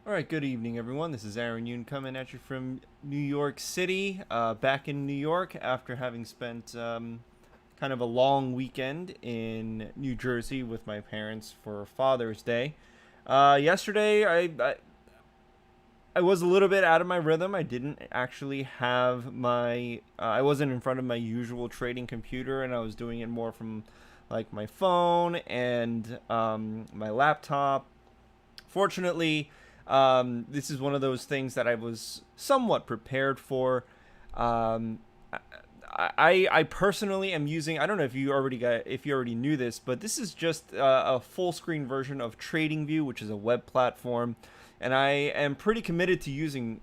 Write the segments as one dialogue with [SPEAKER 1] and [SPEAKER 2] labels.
[SPEAKER 1] All right, good evening, everyone. This is Aaron Yoon coming at you from New York City. Back in New York after having spent kind of a long weekend in New Jersey with my parents for Father's Day. Yesterday, I was a little bit out of my rhythm. I didn't actually have my. I wasn't in front of my usual trading computer, and I was doing it more from like my phone and my laptop. Fortunately, this is one of those things that I was somewhat prepared for. Um, I personally am using. I don't know if you already knew this, but this is just a full screen version of TradingView, which is a web platform, and I am pretty committed to using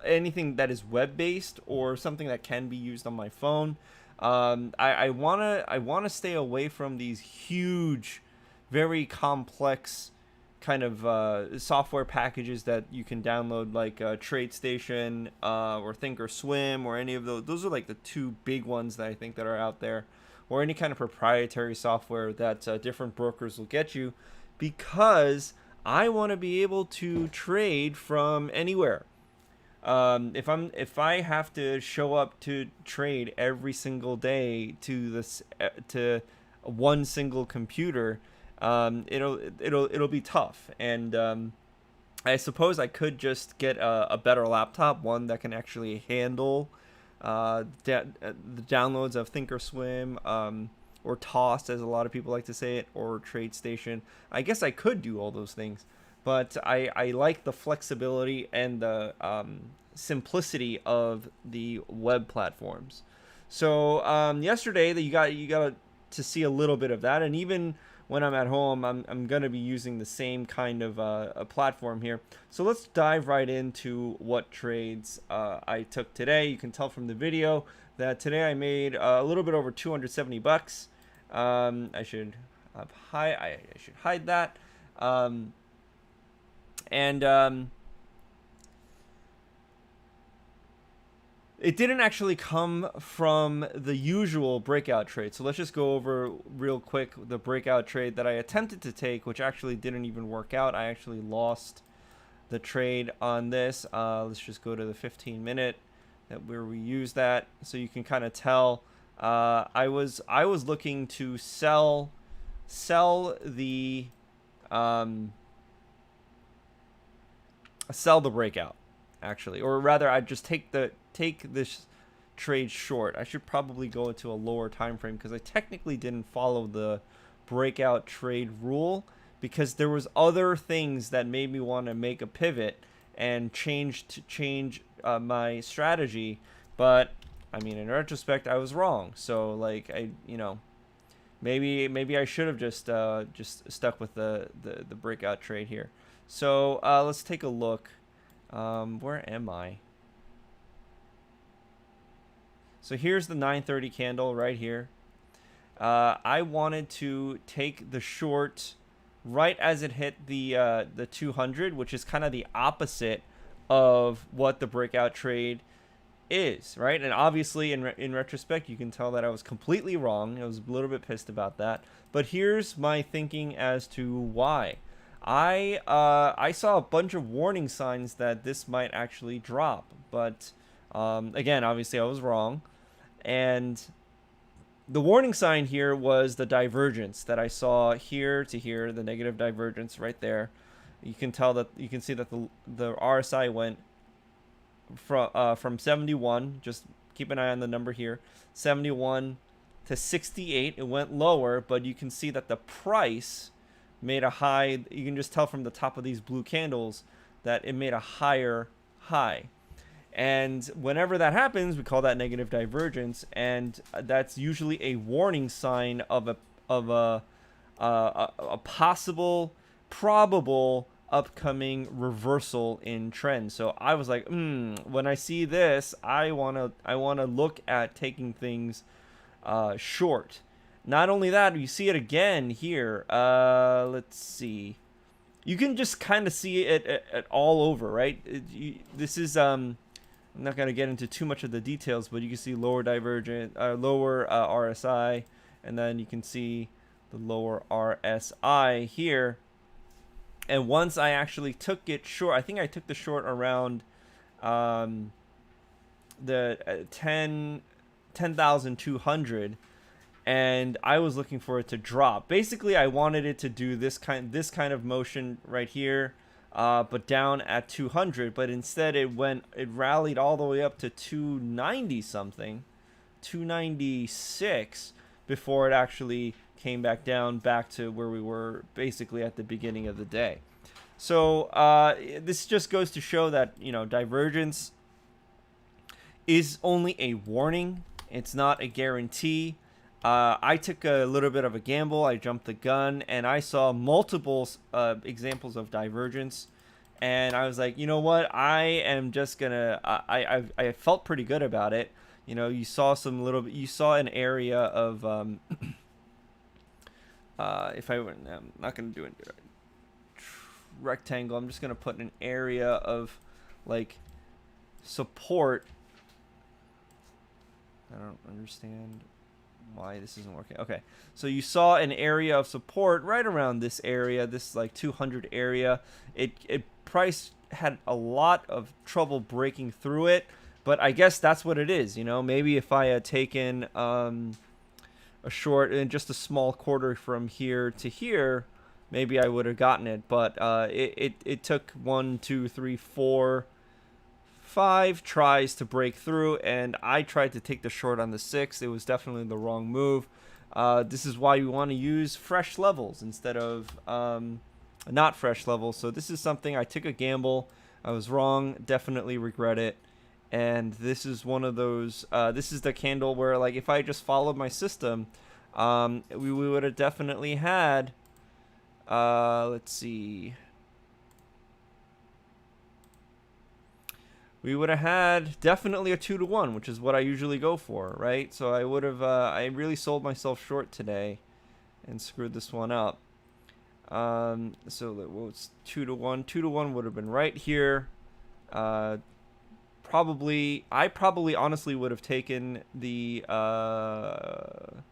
[SPEAKER 1] anything that is web based or something that can be used on my phone. I wanna stay away from these huge, very complex kind of software packages that you can download, like TradeStation or Thinkorswim or any of those. Those are like the two big ones that I think that are out there, or any kind of proprietary software that different brokers will get you, because I want to be able to trade from anywhere. If I have to show up to trade every single day to this to one single computer, it'll be tough. And I suppose I could just get a better laptop, one that can actually handle the downloads of Thinkorswim, or Tossed, as a lot of people like to say it, or TradeStation. I guess I could do all those things, but I like the flexibility and the simplicity of the web platforms. So yesterday, that you got to see a little bit of that, and even when I'm at home, I'm gonna be using the same kind of a platform here. So let's dive right into what trades I took today. You can tell from the video that today I made a little bit over 270 bucks. I should I should hide that. Um, and It didn't actually come from the usual breakout trade. So let's just go over real quick the breakout trade that I attempted to take, which actually didn't even work out. I actually lost the trade on this. Let's just go to the 15-minute where we use that, so you can kind of tell. I was looking to sell the um, sell the breakout, actually, or rather I'd just take this trade short. I should probably go into a lower time frame, because I technically didn't follow the breakout trade rule, because there was other things that made me want to make a pivot and change my strategy. But I mean, in retrospect, I was wrong. So like, maybe I should have just stuck with the breakout trade here. So let's take a look. Where am I? So here's the 9:30 candle right here. I wanted to take the short right as it hit the 200, which is kind of the opposite of what the breakout trade is, right? And obviously, in retrospect, you can tell that I was completely wrong. I was a little bit pissed about that. But here's my thinking as to why. I saw a bunch of warning signs that this might actually drop, but again, obviously, I was wrong. And the warning sign here was the divergence that I saw here to here, the negative divergence right there. You can see that the RSI went from 71. Just keep an eye on the number here, 71 to 68. It went lower, but you can see that the price made a high. You can just tell from the top of these blue candles that it made a higher high. And whenever that happens, we call that negative divergence, and that's usually a warning sign of a possible, probable upcoming reversal in trend. So I was like, when I see this, I wanna look at taking things short. Not only that, you see it again here. Let's see. You can just kind of see it at all over, right? This is I'm not going to get into too much of the details, but you can see lower lower RSI, and then you can see the lower RSI here. And once I actually took it short, I think I took the short around um, the 10,200, and I was looking for it to drop. Basically, I wanted it to do this kind of motion right here, but down at 200. But instead, it rallied all the way up to 290 something, 296 before it actually came back to where we were basically at the beginning of the day. So this just goes to show that divergence is only a warning. It's not a guarantee. I took a little bit of a gamble. I jumped the gun, and I saw multiple examples of divergence. And I was like, you know what? I am just gonna. I felt pretty good about it. You saw you saw an area of if I'm not gonna do it rectangle. I'm just gonna put an area of like support. I don't understand why this isn't working. Okay, so you saw an area of support right around this area, this like 200 area. It price had a lot of trouble breaking through it, but I guess that's what it is. Maybe if I had taken a short and just a small quarter from here to here, maybe I would have gotten it. But it took 1, 2, 3, 4, 5 tries to break through, and I tried to take the short on the 6. It was definitely the wrong move. This is why you want to use fresh levels instead of not fresh levels. So this is something I took a gamble. I was wrong. Definitely regret it. And this is one of those. This is the candle where, like, if I just followed my system, we would have definitely had. Let's see. We would have had definitely a 2-to-1, which is what I usually go for, right? So I would have. I really sold myself short today, and screwed this one up. So it's 2-to-1. 2-to-1 would have been right here. I probably honestly would have taken the I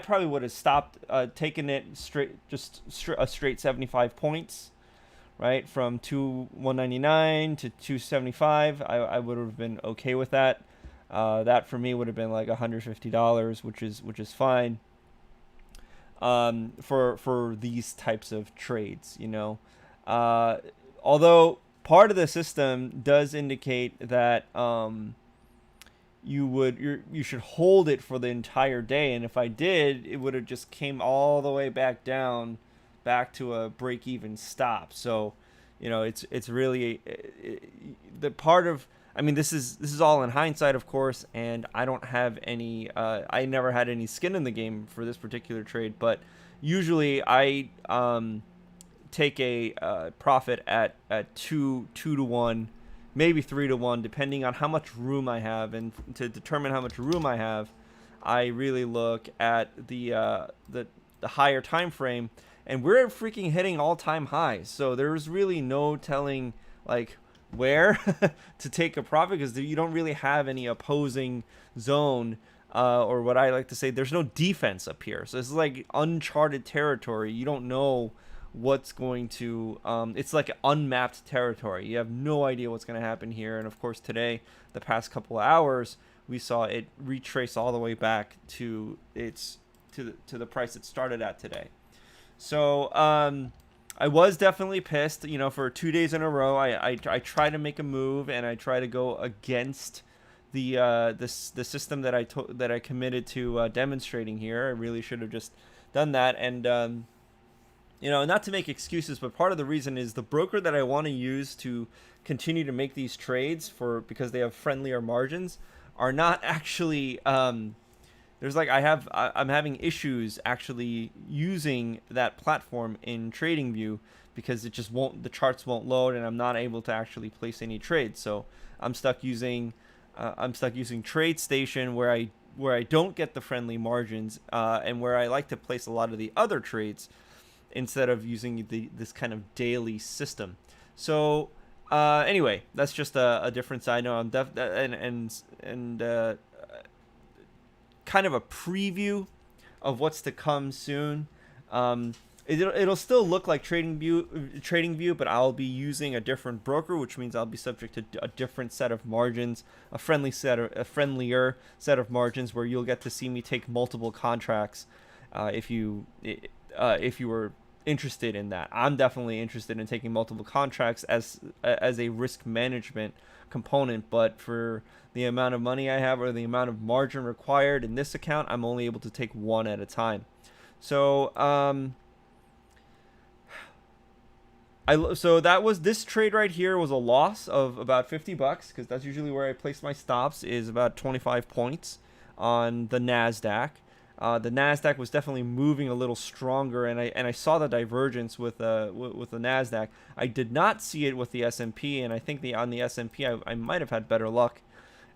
[SPEAKER 1] probably would have stopped taken it a straight 75 points, right, from 199 to 275. I would have been okay with that. That for me would have been like $150, which is fine for these types of trades, although part of the system does indicate that you should hold it for the entire day, and if I did, it would have just came all the way back down, back to a break-even stop. So, it's really the part of. I mean, this is all in hindsight, of course, and I don't have any. I never had any skin in the game for this particular trade, but usually I take a profit at 2-to-1, maybe 3-to-1, depending on how much room I have. And to determine how much room I have, I really look at the higher time frame, and we're freaking hitting all-time highs. So there's really no telling like where to take a profit, because you don't really have any opposing zone, or what I like to say, there's no defense up here. So this is like uncharted territory. You don't know what's going to it's like unmapped territory. You have no idea what's going to happen here. And of course today, the past couple of hours, we saw it retrace all the way back to the price it started at today. So I was definitely pissed. For 2 days in a row, I try to make a move, and I try to go against the system that I committed to demonstrating here. I really should have just done that. And not to make excuses, but part of the reason is the broker that I want to use to continue to make these trades because they have friendlier margins are not actually. I'm having issues actually using that platform in TradingView, because the charts won't load, and I'm not able to actually place any trades. So I'm stuck using TradeStation, where I don't get the friendly margins, and where I like to place a lot of the other trades instead of using this kind of daily system. So anyway, that's just a difference. I know I'm kind of a preview of what's to come soon. it'll still look like TradingView, but I'll be using a different broker, which means I'll be subject to a different set of margins, a friendlier set of margins, where you'll get to see me take multiple contracts, if you were interested in that. I'm definitely interested in taking multiple contracts as a risk management component, but for the amount of money I have or the amount of margin required in this account, I'm only able to take one at a time. So so that was this trade right here was a loss of about $50 because that's usually where I place my stops, is about 25 points on the Nasdaq. The Nasdaq was definitely moving a little stronger, and I saw the divergence with the Nasdaq. I did not see it with the S&P, and I think on the S&P I might have had better luck.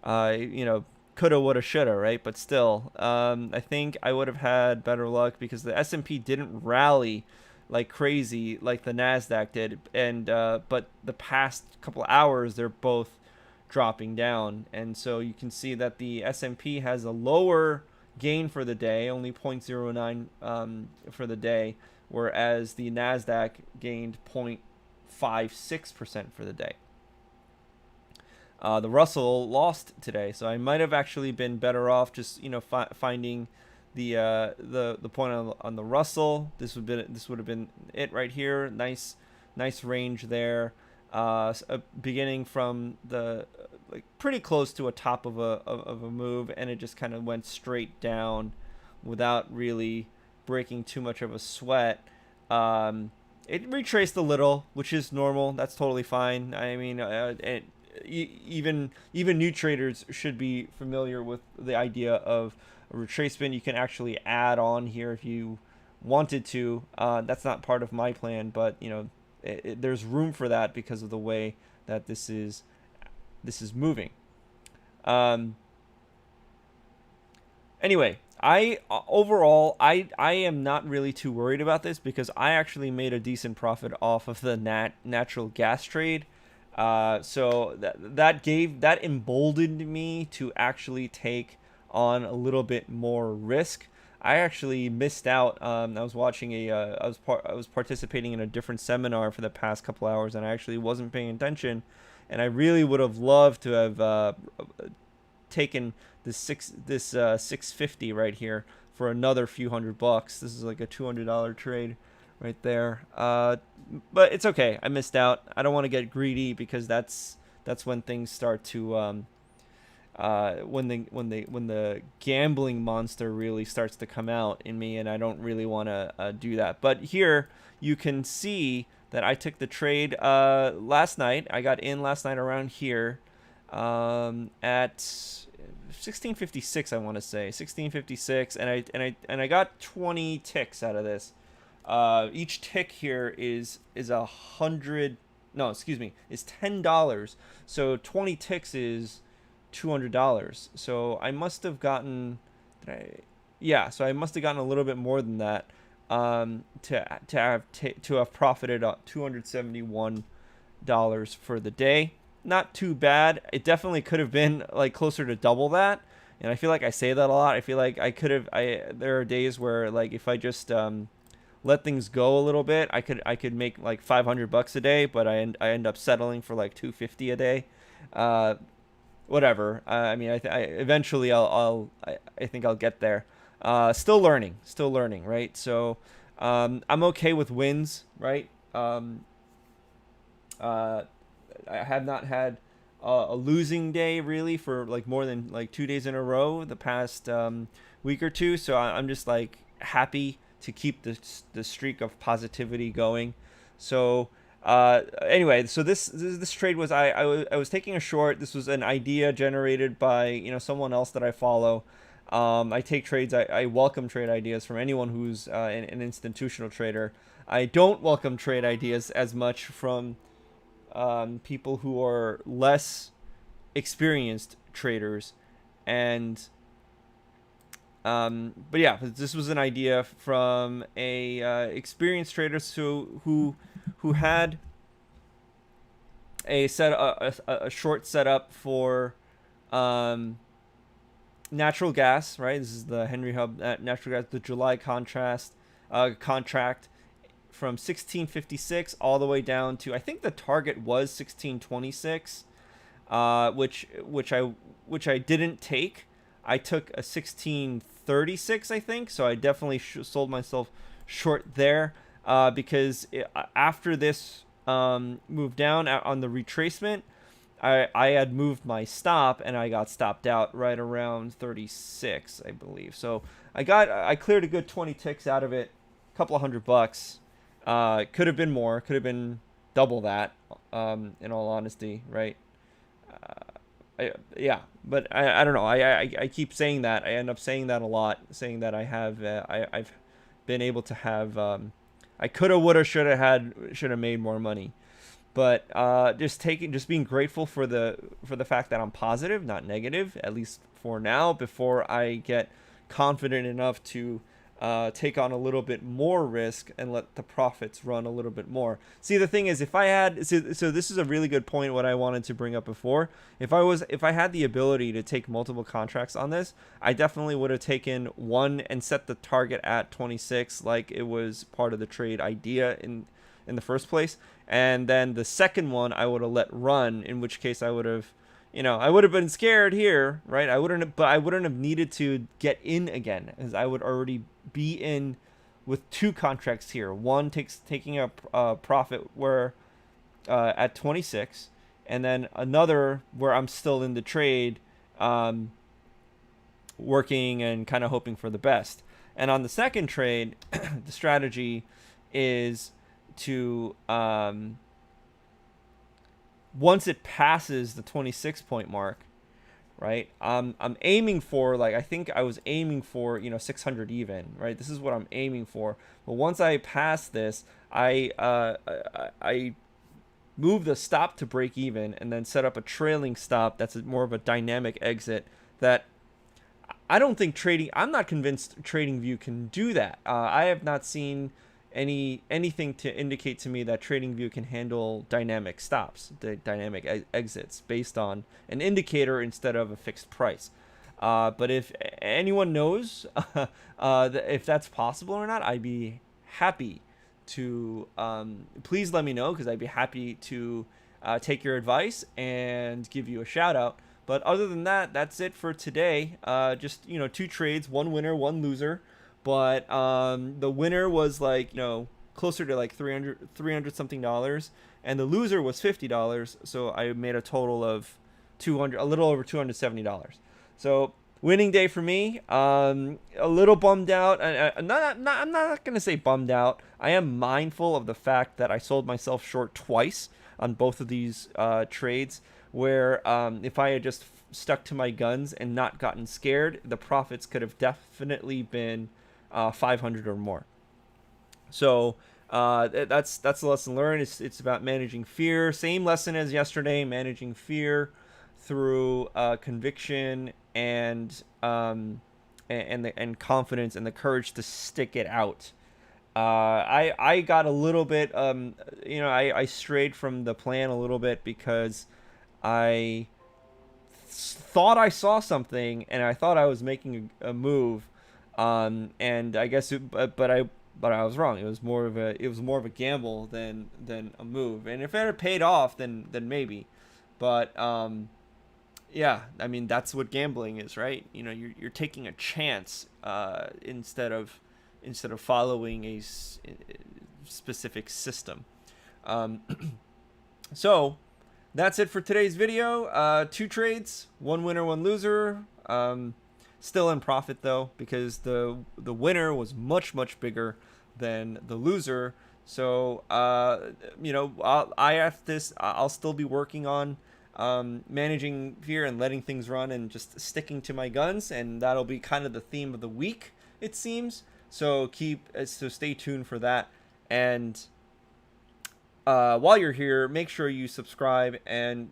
[SPEAKER 1] Coulda, woulda, shoulda, right? But still, I think I would have had better luck because the S&P didn't rally like crazy like the Nasdaq did, and but the past couple hours they're both dropping down, and so you can see that the S&P has a lower gain for the day, only 0.09 for the day, whereas the Nasdaq gained 0.56% for the day. The Russell lost today, so I might have actually been better off just finding the point on the Russell. This would have been it right here. Nice range there. Beginning from the pretty close to a top of a move, and it just kind of went straight down without really breaking too much of a sweat. It retraced a little, which is normal. That's totally fine. I mean, even new traders should be familiar with the idea of a retracement. You can actually add on here if you wanted to. That's not part of my plan, but there's room for that because of the way that this is moving. Anyway, overall I am not really too worried about this because I actually made a decent profit off of the natural gas trade. So that emboldened me to actually take on a little bit more risk. I actually missed out. I was watching I was participating in a different seminar for the past couple hours, and I actually wasn't paying attention. And I really would have loved to have taken this 650 right here for another few $100. This is like a $200 trade right there. But it's okay. I missed out. I don't want to get greedy because that's when things start to when the gambling monster really starts to come out in me, and I don't really want to do that. But here you can see that I took the trade last night. I got in last night around here at 1656. I want to say 1656, and I got 20 ticks out of this. Each tick here is $100. No, excuse me, is $10. So 20 ticks is $200. So I must have gotten, so I must have gotten a little bit more than that to have profited $271 for the day. Not too bad. It definitely could have been like closer to double that, and I feel like I say that a lot. I feel like I could have. There are days where like if I just let things go a little bit, I could make like $500 a day, but I end up settling for like $250 a day. Whatever. I mean, I eventually I think I'll get there. Still learning, right? So I'm okay with wins, right? I have not had a losing day really for like more than like 2 days in a row the past week or two. So I'm just like happy to keep the streak of positivity going. So anyway, so this trade was I was taking a short. This was an idea generated by someone else that I follow. I take trades. I welcome trade ideas from anyone who's an institutional trader. I don't welcome trade ideas as much from people who are less experienced traders, and but yeah, this was an idea from a experienced trader who had a short setup for natural gas, right? This is the Henry Hub natural gas, the July contract, from 1656 all the way down to, I think the target was 1626, which I didn't take. I took a 1636, I think, so I definitely sold myself short there, because after this move down on the retracement, I had moved my stop and I got stopped out right around 36, I believe. So I cleared a good 20 ticks out of it, a couple of $100. Could have been more, could have been double that, in all honesty, right? Yeah, but I don't know. I keep saying that. I end up saying that a lot, saying that I've been able to have, I coulda, woulda, should have made more money. But just being grateful for the fact that I'm positive, not negative, at least for now, before I get confident enough to take on a little bit more risk and let the profits run a little bit more. See, the thing is, if I had, so this is a really good point, what I wanted to bring up before. If I had the ability to take multiple contracts on this, I definitely would have taken one and set the target at 26, like it was part of the trade idea in the first place. And then the second one I would have let run, in which case I would have, I would have been scared here, right? I wouldn't have needed to get in again, as I would already be in with two contracts here. One taking a profit where at 26, and then another where I'm still in the trade, working and kind of hoping for the best. And on the second trade, the strategy is to once it passes the 26 point mark, right, I'm aiming for, like, I think I was aiming for 600 even, right? This is what I'm aiming for. But once I pass this, I move the stop to break even and then set up a trailing stop that's more of a dynamic exit. That I'm not convinced TradingView can do that. I have not seen anything to indicate to me that TradingView can handle dynamic stops, the dynamic exits based on an indicator instead of a fixed price. But if anyone knows if that's possible or not, I'd be happy to, please let me know, because I'd be happy to take your advice and give you a shout out. But other than that, that's it for today. Just two trades, one winner, one loser. But the winner was like, closer to like 300 something dollars, and the loser was $50. So I made a total of a little over $270. So winning day for me. A little bummed out. I'm not gonna say bummed out. I am mindful of the fact that I sold myself short twice on both of these trades, where if I had just stuck to my guns and not gotten scared, the profits could have definitely been 500 or more. So that's the lesson learned. It's about managing fear. Same lesson as yesterday, managing fear through conviction and confidence and the courage to stick it out. I got a little bit I strayed from the plan a little bit because I thought I saw something and I thought I was making a move. And I guess, but I was wrong. It was more of a gamble than a move. And if it had paid off, then maybe. But yeah, I mean, that's what gambling is, right? You're taking a chance instead of following a specific system. So that's it for today's video. Two trades, one winner, one loser. Still in profit though, because the winner was much bigger than the loser. So I'll still be working on managing fear and letting things run and just sticking to my guns, and that'll be kind of the theme of the week, it seems. So stay tuned for that. And while you're here, make sure you subscribe and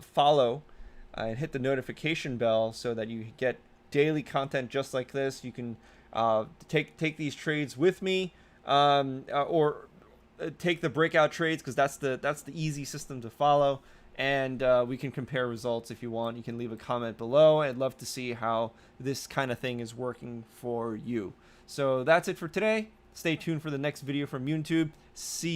[SPEAKER 1] follow and hit the notification bell so that you get daily content just like this. You can take these trades with me, or take the breakout trades, because that's the easy system to follow. And we can compare results if you want. You can leave a comment below. I'd love to see how this kind of thing is working for you. So that's it for today. Stay tuned for the next video from YouTube. See you.